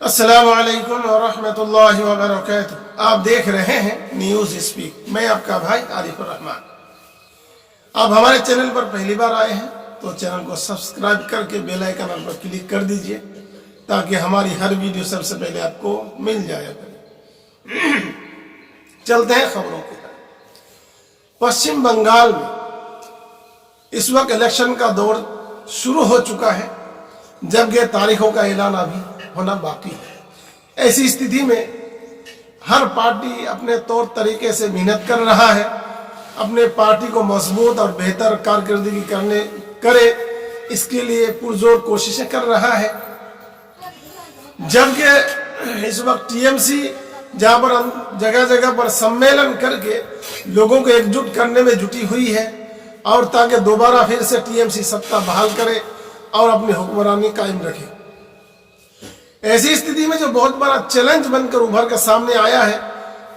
अस्सलामु अलैकुम वरहमतुल्लाहि वबरकातुहू। आप देख रहे हैं न्यूज़ स्पीक। मैं आपका भाई आरिफ रहमान। आप हमारे चैनल पर पहली बार आए हैं तो चैनल को सब्सक्राइब करके बेल आइकन पर क्लिक कर दीजिए ताकि हमारी हर वीडियो सबसे पहले आपको मिल जाए। चलते हैं खबरों की तरफ। पश्चिम बंगाल में इस वक्त इलेक्शन का दौर शुरू हो चुका है, जबकि तारीखों का ऐलान अभी होना बाकी है। ऐसी स्थिति में हर पार्टी अपने तौर तरीके से मेहनत कर रहा है, अपने पार्टी को मजबूत और बेहतर कारकर्दगी करे, इसके लिए पुरजोर कोशिशें कर रहा है। जबकि इस वक्त टीएमसी जहां पर जगह जगह पर सम्मेलन करके लोगों को एकजुट करने में जुटी हुई है और ताकि दोबारा फिर से टीएमसी सत्ता बहाल करे और अपनी हुक्मरानी कायम रखे। ऐसी स्थिति में जो बहुत बड़ा चैलेंज बनकर उभर कर सामने आया है,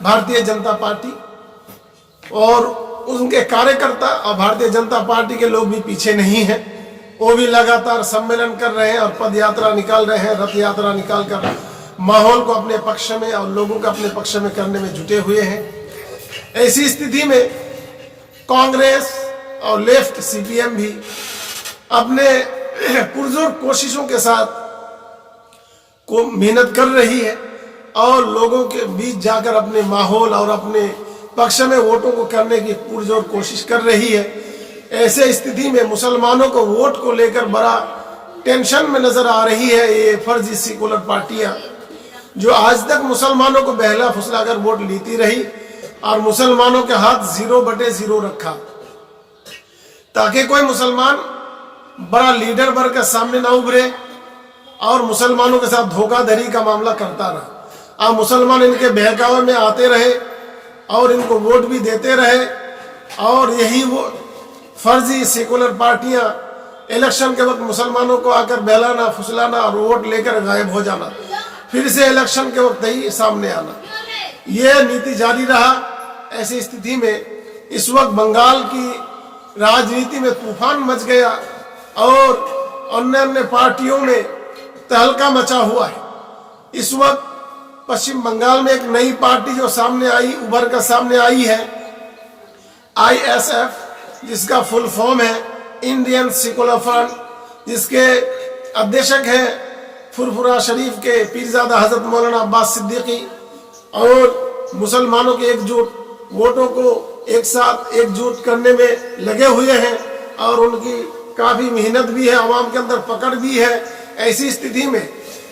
भारतीय जनता पार्टी और उनके कार्यकर्ता और भारतीय जनता पार्टी के लोग भी पीछे नहीं हैं। वो भी लगातार सम्मेलन कर रहे हैं और पद यात्रा निकाल रहे हैं, रथ यात्रा निकाल कर माहौल को अपने पक्ष में और लोगों को अपने पक्ष में करने में जुटे हुए हैं। ऐसी स्थिति में कांग्रेस और लेफ्ट सीपीएम भी अपने पुरजोर कोशिशों के साथ को मेहनत कर रही है और लोगों के बीच जाकर अपने माहौल और अपने पक्ष में वोटों को करने की पुरजोर कोशिश कर रही है। ऐसे स्थिति में मुसलमानों को वोट को लेकर बड़ा टेंशन में नजर आ रही है ये फर्जी सेकुलर पार्टियां, जो आज तक मुसलमानों को बहला फुसलाकर वोट लेती रही और मुसलमानों के हाथ 0/0 रखा, ताकि कोई मुसलमान बड़ा लीडर बनकर सामने ना उभरे और मुसलमानों के साथ धोखाधड़ी का मामला करता रहा। अब मुसलमान इनके बहकावे में आते रहे और इनको वोट भी देते रहे और यही वो फर्जी सेकुलर पार्टियां इलेक्शन के वक्त मुसलमानों को आकर बहलाना फुसलाना और वोट लेकर गायब हो जाना, फिर से इलेक्शन के वक्त ही सामने आना, यह नीति जारी रहा। ऐसी स्थिति में इस वक्त बंगाल की राजनीति में तूफान मच गया और अन्य अन्य पार्टियों में तहलका मचा हुआ है। इस वक्त पश्चिम बंगाल में एक नई पार्टी जो सामने आई, उभर कर सामने आई है, आईएसएफ, जिसका फुल फॉर्म है इंडियन सेकुलर फ्रंट, जिसके अध्यक्षक हैं फुरफुरा शरीफ के पीरजादा हजरत मौलाना अब्बास सिद्दीकी और मुसलमानों के एकजुट वोटों को एक साथ एकजुट करने में लगे हुए हैं और उनकी काफी मेहनत भी है, आवाम के अंदर पकड़ भी है। ऐसी स्थिति में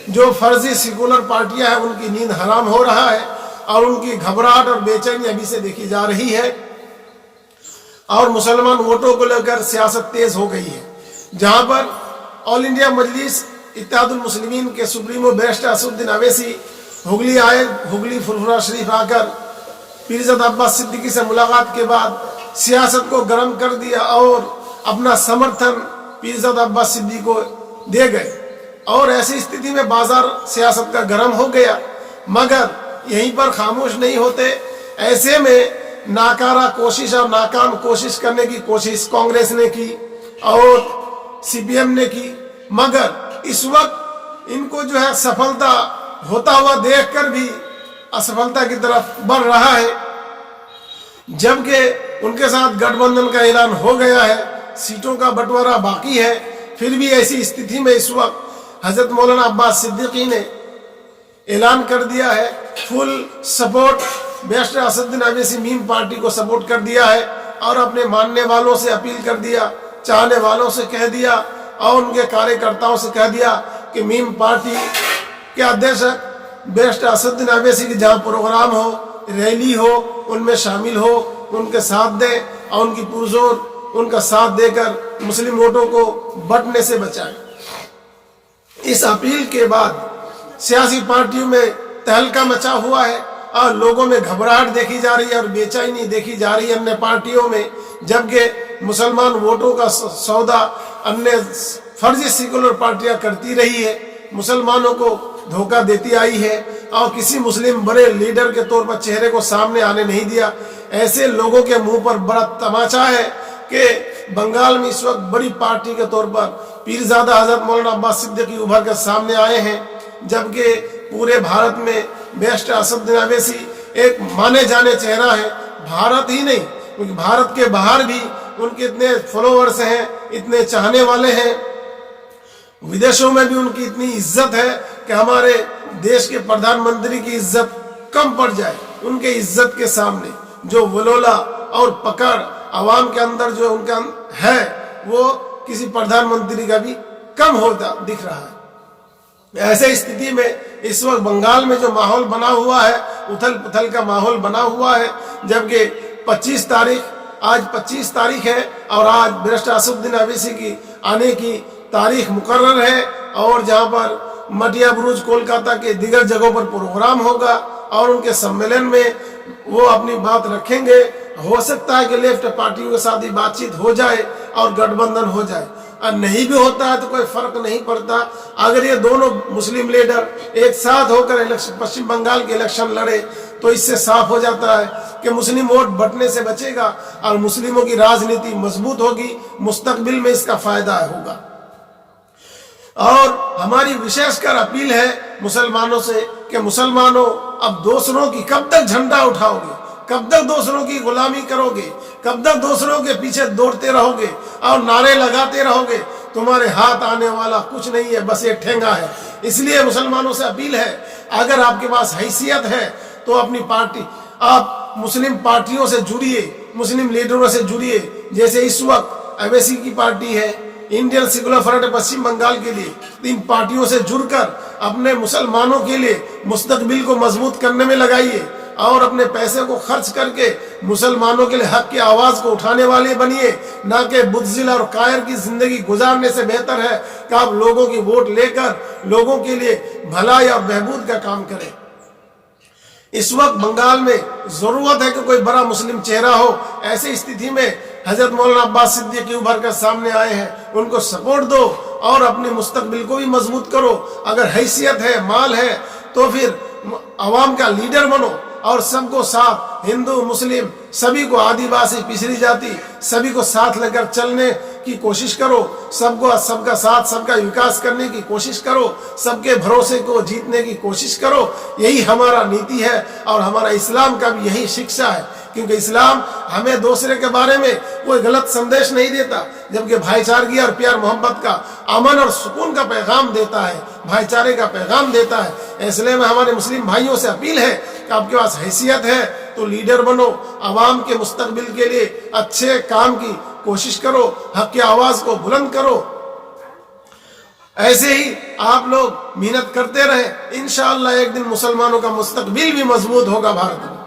जो फर्जी सेकुलर पार्टियां हैं उनकी नींद हराम हो रहा है और उनकी घबराहट और बेचैनी अभी से देखी जा रही है और मुसलमान वोटों को लेकर सियासत तेज हो गई है। जहां पर ऑल इंडिया मजलिस इत्तेहादुल मुस्लिमीन के सुप्रीमो बैरिस्टर असदुद्दीन अवैसी हुगली आए, हुगली फुरफुरा शरीफ आकर पीरजादा अब्बास सिद्दीकी से मुलाकात के बाद सियासत को गर्म कर दिया और अपना समर्थन पीरजादा अब्बास सिद्दीकी को दे गए और ऐसी स्थिति में बाजार सियासत का गर्म हो गया। मगर यहीं पर खामोश नहीं होते। ऐसे में नाकारा कोशिश और नाकाम कोशिश करने की कोशिश कांग्रेस ने की और सीपीएम ने की, मगर इस वक्त इनको जो है सफलता होता हुआ देखकर भी असफलता की तरफ बढ़ रहा है। जबकि उनके साथ गठबंधन का ऐलान हो गया है, सीटों का बंटवारा बाकी है, फिर भी ऐसी स्थिति में इस वक्त हजरत मौलाना अब्बास सिद्दीकी ने ऐलान कर दिया है full support barrister Asaduddin Owaisi meme party को सपोर्ट कर दिया है और अपने मानने वालों से अपील कर दिया, चाहने वालों से कह दिया और उनके कार्यकर्ताओं से कह दिया कि मीम पार्टी के अध्यक्ष बैरिस्टर असदुद्दीन अवैसी की जहाँ प्रोग्राम हो, रैली हो, उनमें शामिल हो, उनके साथ दे और उनकी पुरजोर उनका साथ देकर मुस्लिम वोटों को बंटने से बचाए। इस अपील के बाद सियासी पार्टियों में तहलका मचा हुआ है और लोगों में घबराहट देखी जा रही है और बेचैनी देखी जा रही है अन्य पार्टियों में, जबकि मुसलमान वोटों का सौदा अन्य फर्जी सेकुलर पार्टियां करती रही है, मुसलमानों को धोखा देती आई है और किसी मुस्लिम बड़े लीडर के तौर पर चेहरे को सामने आने नहीं दिया। ऐसे लोगों के मुंह पर बड़ा तमाचा है कि बंगाल में इस वक्त बड़ी पार्टी के तौर पर पीरजादा हजरत मौलाना अब्बास सिद्दीकी उभर कर सामने आए हैं, जबकि पूरे भारत में बैरिस्टर असदुद्दीन अवैसी एक माने जाने चेहरा है, भारत ही नहीं क्योंकि भारत के बाहर भी उनके इतने फॉलोअर्स हैं, इतने चाहने वाले हैं, विदेशों में भी उनकी इतनी इज्जत है कि हमारे देश के प्रधानमंत्री की इज्जत कम पड़ जाए उनके इज्जत के सामने। जो वलोला और पकड़ आवाम के अंदर जो उनका है वो किसी प्रधानमंत्री का भी कम होता दिख रहा है। ऐसे स्थिति में इस वक्त बंगाल में जो माहौल बना हुआ है, उथल पुथल का माहौल बना हुआ है, जबकि 25 तारीख आज 25 तारीख है और आज बैरिस्टर असदुद्दीन अवैसी की आने की तारीख मुकर्रर है और जहां पर मटिया बुरुज कोलकाता के दीगर जगहों पर प्रोग्राम होगा और उनके सम्मेलन में वो अपनी बात रखेंगे। हो सकता है कि लेफ्ट पार्टियों के साथ ही बातचीत हो जाए और गठबंधन हो जाए, और नहीं भी होता है तो कोई फर्क नहीं पड़ता। अगर ये दोनों मुस्लिम लीडर एक साथ होकर पश्चिम बंगाल के इलेक्शन लड़े तो इससे साफ हो जाता है कि मुस्लिम वोट बंटने से बचेगा और मुस्लिमों की राजनीति मजबूत होगी, मुस्तकबिल में इसका फायदा होगा। और हमारी विशेषकर अपील है मुसलमानों से कि मुसलमानों अब दूसरों की कब तक झंडा उठाओगे, कब तक दूसरों की गुलामी करोगे, कब तक दूसरों के पीछे दौड़ते रहोगे और नारे लगाते रहोगे। तुम्हारे हाथ आने वाला कुछ नहीं है, बस ये ठेंगा है। इसलिए मुसलमानों से अपील है, अगर आपके पास हैसियत है तो अपनी पार्टी, आप मुस्लिम पार्टियों से जुड़िए, मुस्लिम लीडरों से जुड़िए। जैसे इस वक्त अवैसी की पार्टी है, इंडियन सेकुलर फ्रंट पश्चिम बंगाल के लिए, इन पार्टियों से जुड़कर अपने मुसलमानों के लिए मुस्तकबिल को मजबूत करने में लगाइए और अपने पैसे को खर्च करके मुसलमानों के लिए हक की आवाज को उठाने वाले बनिए, ना कि बुज़दिल और कायर की जिंदगी गुजारने से बेहतर है कि आप लोगों की वोट लेकर लोगों के लिए भलाई और बहबूद का काम करें। इस वक्त बंगाल में जरूरत है कि कोई बड़ा मुस्लिम चेहरा हो। ऐसी स्थिति में हजरत मौलाना अब्बास सिद्दीकी उभर कर सामने आए हैं, उनको सपोर्ट दो और अपने मुस्तकबिल को भी मजबूत करो। अगर हैसियत है, माल है तो फिर अवाम का लीडर बनो और सबको साथ, हिंदू मुस्लिम सभी को, आदिवासी पिछड़ी जाति सभी को साथ लेकर चलने की कोशिश करो। सबको, सबका साथ, सबका विकास करने की कोशिश करो, सबके भरोसे को जीतने की कोशिश करो। यही हमारा नीति है और हमारा इस्लाम का भी यही शिक्षा है, क्योंकि इस्लाम हमें दूसरे के बारे में कोई गलत संदेश नहीं देता, जबकि भाईचारगी और प्यार मोहब्बत का, अमन और सुकून का पैगाम देता है, भाईचारे का पैगाम देता है। इसलिए मैं हमारे मुस्लिम भाइयों से अपील है कि आपके पास हैसियत है तो लीडर बनो, आवाम के मुस्तकबिल के लिए अच्छे काम की कोशिश करो, हक की आवाज को बुलंद करो। ऐसे ही आप लोग मेहनत करते रहे, इंशाअल्लाह एक दिन मुसलमानों का मुस्तकबिल भी मजबूत होगा भारत में।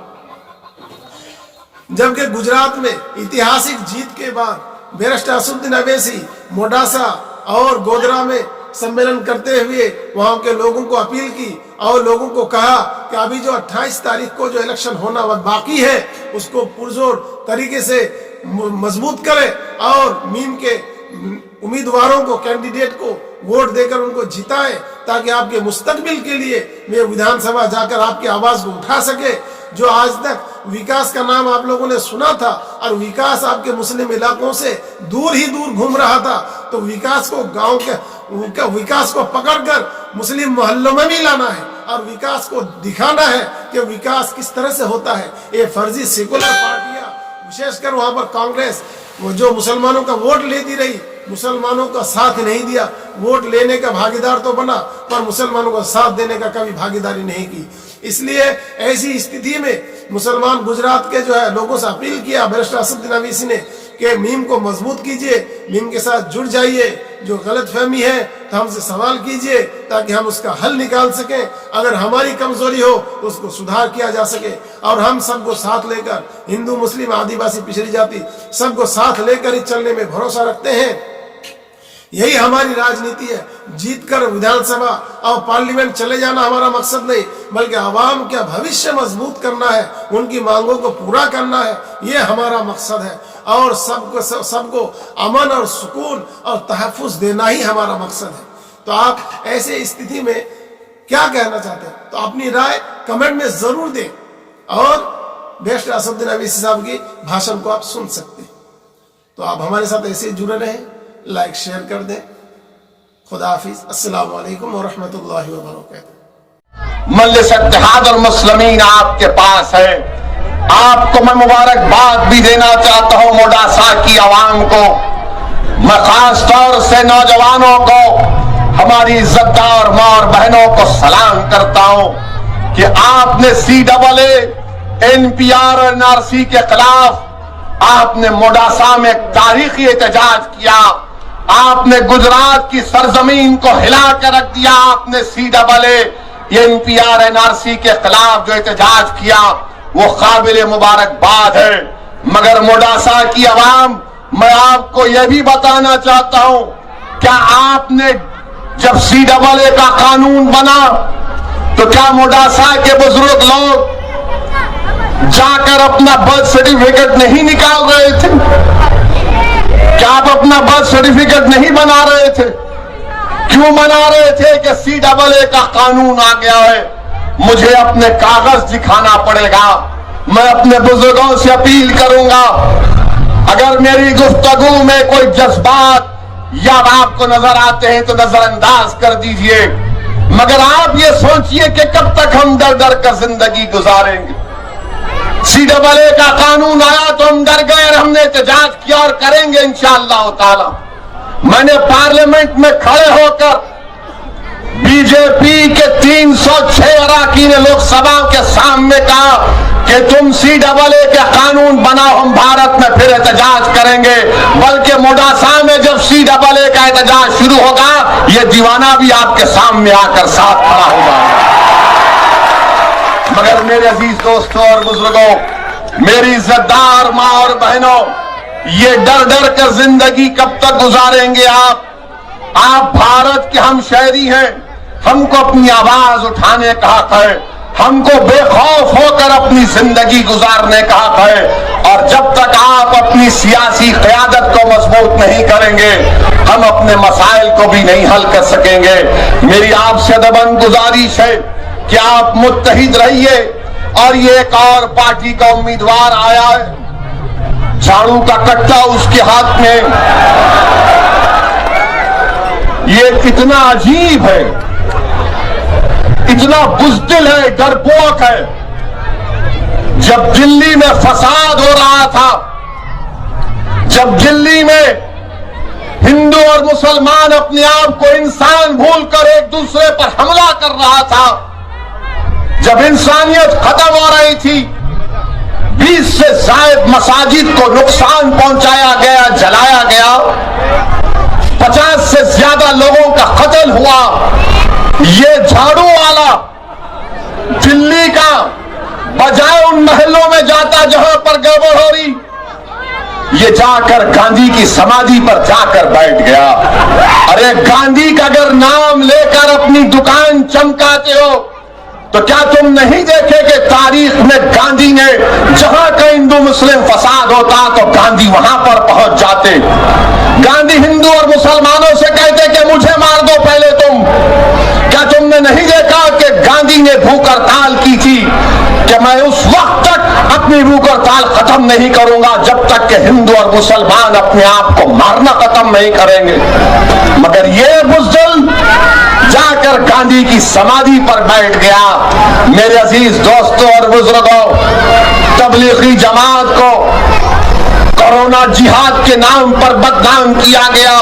जबकि गुजरात में ऐतिहासिक जीत के बाद बैरिस्टर असदुद्दीन अवैसी मोडासा और गोधरा में सम्मेलन करते हुए वहां के लोगों को अपील की और लोगों को कहा कि अभी जो 28 तारीख को जो इलेक्शन होना बाकी है उसको पुरजोर तरीके से मजबूत करें और मीम के उम्मीदवारों को, कैंडिडेट को वोट देकर उनको जिताएं, ताकि आपके मुस्तकबिल के लिए वे विधानसभा जाकर आपकी आवाज को उठा सके। जो आज तक विकास का नाम आप लोगों ने सुना था और विकास आपके मुस्लिम इलाकों से दूर ही दूर घूम रहा था, तो विकास को, गांव के विकास को पकड़कर मुस्लिम मोहल्लों में भी लाना है और विकास को दिखाना है कि विकास किस तरह से होता है। ये फर्जी सेकुलर पार्टियां, विशेषकर वहां पर कांग्रेस, वो जो मुसलमानों का वोट लेती रही, मुसलमानों का साथ नहीं दिया, वोट लेने का भागीदार तो बना पर मुसलमानों का साथ देने का कभी भागीदारी नहीं की। इसलिए ऐसी स्थिति में मुसलमान गुजरात के जो है लोगों से अपील किया बैरिस्टर असदुद्दीन अवैसी ने कि मीम को मजबूत कीजिए, मीम के साथ जुड़ जाइए, जो गलतफहमी है तो हमसे सवाल कीजिए ताकि हम उसका हल निकाल सकें। अगर हमारी कमजोरी हो तो उसको सुधार किया जा सके और हम सबको साथ लेकर, हिंदू मुस्लिम आदिवासी पिछड़ी जाति सबको साथ लेकर ही चलने में भरोसा रखते हैं। यही हमारी राजनीति है। जीतकर विधानसभा और पार्लियामेंट चले जाना हमारा मकसद नहीं, बल्कि आवाम का भविष्य मजबूत करना है, उनकी मांगों को पूरा करना है, ये हमारा मकसद है। और सबको अमन और सुकून और तहफ़्फ़ुज़ देना ही हमारा मकसद है। तो आप ऐसे स्थिति में क्या कहना चाहते हैं तो अपनी राय कमेंट में जरूर दें और बैरिस्टर असदुद्दीन अवैसी साहब की भाषण को आप सुन सकते हैं। तो आप हमारे साथ ऐसे जुड़े रहें, लाइक शेयर कर दें। खुदा हाफिज। अस्सलामु अलैकुम व रहमतुल्लाहि व बरकातहू। मजलिस इत्तेहाद और मुस्लिमीन आपके पास है। आपको मैं मुबारकबाद भी देना चाहता हूं मोडासा की आवाम को, मैं खास तौर से नौजवानों को, हमारी इज्जतदार मां और बहनों को सलाम करता हूं कि आपने CAA, NPR और NRC के खिलाफ आपने मोडासा में तारीखी एहतजाज किया। आपने गुजरात की सरजमीन को हिला कर रख दिया। आपने CAA, NPR, NRC के खिलाफ जो एहतजाज किया वो काबिल मुबारकबाद है। मगर मोडासा की आवाम, मैं आपको यह भी बताना चाहता हूं, क्या आपने जब CAA का कानून बना तो क्या मोडासा के बुजुर्ग लोग जाकर अपना बर्थ सर्टिफिकेट नहीं निकाल रहे थे? क्या आप अपना बर्थ सर्टिफिकेट नहीं बना रहे थे? क्यों बना रहे थे कि CAA का कानून आ गया है, मुझे अपने कागज दिखाना पड़ेगा। मैं अपने बुजुर्गों से अपील करूंगा, अगर मेरी गुफ्तगू में कोई जज्बात या आपको नजर आते हैं तो नजरअंदाज कर दीजिए, मगर आप ये सोचिए कि कब तक हम डर डर कर जिंदगी गुजारेंगे। CAA का कानून आया तो हम डर गए और हमने एहतजाज किया और करेंगे इंशाअल्लाह ताला। मैंने पार्लियामेंट में खड़े होकर बीजेपी के 306 अरकान लोकसभा के सामने कहा कि तुम CAA के कानून बनाओ, हम भारत में फिर एहतजाज करेंगे। बल्कि मोडासा में जब CAA का एहतजाज शुरू होगा, ये दीवाना भी आपके सामने आकर साथ खड़ा होगा। मगर मेरे अजीज दोस्तों और बुजुर्गों, मेरी इज्जतदार मां और बहनों, ये डर डर कर जिंदगी कब तक गुजारेंगे आप भारत के हम शहरी हैं, हमको अपनी आवाज उठाने का हक है, हमको बेखौफ होकर अपनी जिंदगी गुजारने का हक है। और जब तक आप अपनी सियासी क़यादत को मजबूत नहीं करेंगे, हम अपने मसाइल को भी नहीं हल कर सकेंगे। मेरी आपसे दबंग गुजारिश है कि आप मुत्तहिद रहिए। और ये एक और पार्टी का उम्मीदवार आया है, झाड़ू का कट्टा उसके हाथ में, ये कितना अजीब है, इतना बुज़दिल है, डरपोक है। जब दिल्ली में फसाद हो रहा था, जब दिल्ली में हिंदू और मुसलमान अपने आप को इंसान भूलकर एक दूसरे पर हमला कर रहा था, जब इंसानियत खत्म हो रही थी, 20 से ज्यादा मसाजिद को नुकसान पहुंचाया गया, जलाया गया, 50 से ज्यादा लोगों का कत्ल हुआ, ये झाड़ू वाला दिल्ली का बजाय उन महलों में जाता जहां पर गड़बड़ हो रही, ये जाकर गांधी की समाधि पर जाकर बैठ गया। अरे गांधी का अगर नाम लेकर अपनी दुकान चमकाते हो तो क्या तुम नहीं देखे कि तारीख में गांधी ने जहां का हिंदू मुस्लिम फसाद होता तो गांधी वहां पर पहुंच जाते। गांधी हिंदू और मुसलमानों से कहते कि मुझे मार दो पहले तुम। क्या तुमने नहीं देखा कि गांधी ने भूख हड़ताल की थी कि मैं उस वक्त तक अपनी भूख हड़ताल खत्म नहीं करूंगा जब तक कि हिंदू और मुसलमान अपने आप को मारना खत्म नहीं करेंगे। मगर ये बुज़दिल जाकर गांधी की समाधि पर बैठ गया। मेरे अजीज दोस्तों और बुजुर्गों, तबलीगी जमात को कोरोना जिहाद के नाम पर बदनाम किया गया,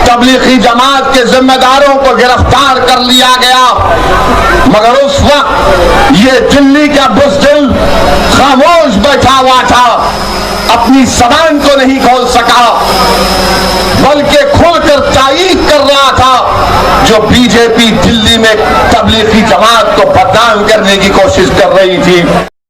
तबलीगी जमात के जिम्मेदारों को गिरफ्तार कर लिया गया, मगर उस वक्त ये दिल्ली का बुज़दिल खामोश बैठा हुआ था, अपनी जबान को नहीं खोल सका, बल्कि खुलकर तायीद कर रहा था जो बीजेपी दिल्ली में तबलीगी जमात को बदनाम करने की कोशिश कर रही थी।